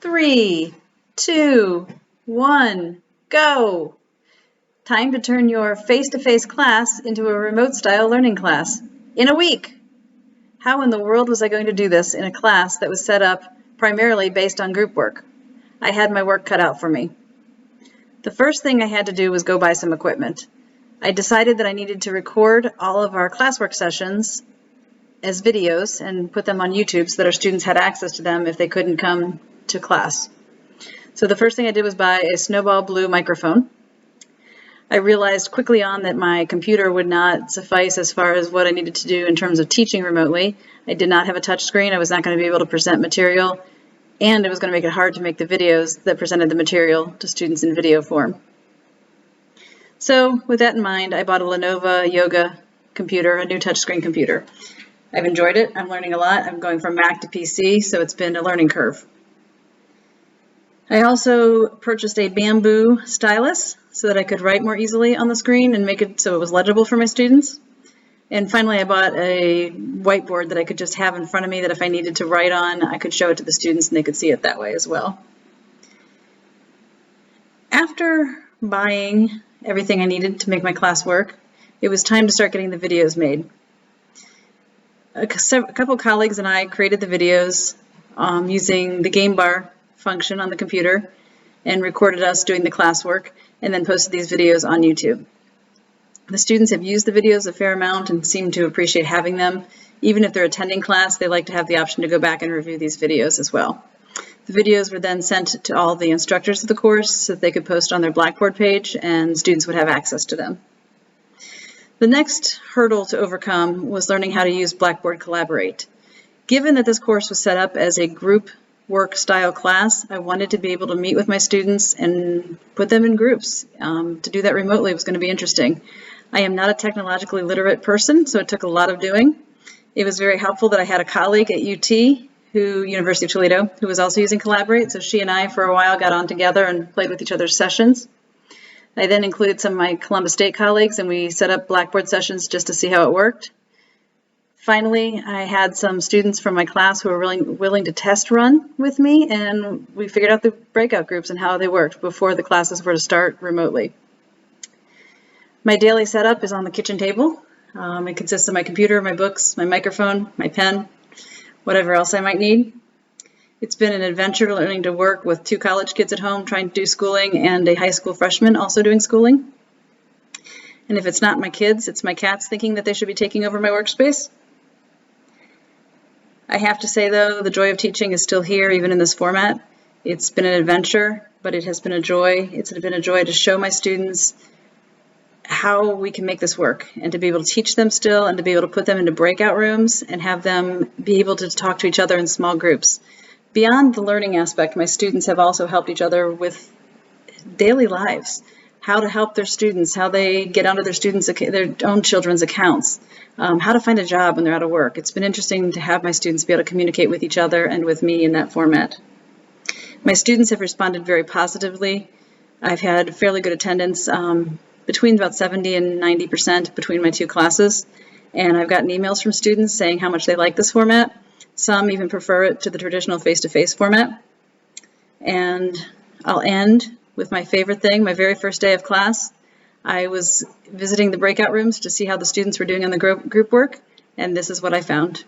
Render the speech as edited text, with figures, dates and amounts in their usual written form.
3, 2, 1, go! Time to turn your face-to-face class into a remote-style learning class in a week. How in the world was I going to do this in a class that was set up primarily based on group work? I had my work cut out for me. The first thing I had to do was go buy some equipment. I decided that I needed to record all of our classwork sessions as videos and put them on YouTube so that our students had access to them if they couldn't come to class. So the first thing I did was buy a Snowball Blue microphone. I realized quickly on that my computer would not suffice as far as what I needed to do in terms of teaching remotely. I did not have a touch screen. I was not going to be able to present material, and it was going to make it hard to make the videos that presented the material to students in video form. So with that in mind, I bought a Lenovo Yoga computer, a new touchscreen computer. I've enjoyed it. I'm learning a lot. I'm going from Mac to PC, so it's been a learning curve. I also purchased a bamboo stylus so that I could write more easily on the screen and make it so it was legible for my students. And finally, I bought a whiteboard that I could just have in front of me that if I needed to write on, I could show it to the students and they could see it that way as well. After buying everything I needed to make my class work, it was time to start getting the videos made. A couple colleagues and I created the videos using the game bar function on the computer and recorded us doing the classwork and then posted these videos on YouTube. The students have used the videos a fair amount and seem to appreciate having them. Even if they're attending class, they like to have the option to go back and review these videos as well. The videos were then sent to all the instructors of the course so that they could post on their Blackboard page and students would have access to them. The next hurdle to overcome was learning how to use Blackboard Collaborate. Given that this course was set up as a group work style class, I wanted to be able to meet with my students and put them in groups. To do that remotely was going to be interesting. I am not a technologically literate person, so it took a lot of doing. It was very helpful that I had a colleague at University of Toledo, who was also using Collaborate, so she and I for a while got on together and played with each other's sessions. I then included some of my Columbus State colleagues and we set up Blackboard sessions just to see how it worked. Finally, I had some students from my class who were willing to test run with me, and we figured out the breakout groups and how they worked before the classes were to start remotely. My daily setup is on the kitchen table. It consists of my computer, my books, my microphone, my pen, whatever else I might need. It's been an adventure learning to work with 2 college kids at home trying to do schooling and a high school freshman also doing schooling. And if it's not my kids, it's my cats thinking that they should be taking over my workspace. I have to say, though, the joy of teaching is still here, even in this format. It's been an adventure, but it has been a joy. It's been a joy to show my students how we can make this work and to be able to teach them still and to be able to put them into breakout rooms and have them be able to talk to each other in small groups. Beyond the learning aspect, my students have also helped each other with daily lives, how to help their students, how they get onto their own children's accounts, how to find a job when they're out of work. It's been interesting to have my students be able to communicate with each other and with me in that format. My students have responded very positively. I've had fairly good attendance, between about 70 and 90% between my 2 classes, and I've gotten emails from students saying how much they like this format. Some even prefer it to the traditional face-to-face format. And I'll end with my favorite thing. My very first day of class, I was visiting the breakout rooms to see how the students were doing on the group work, and this is what I found.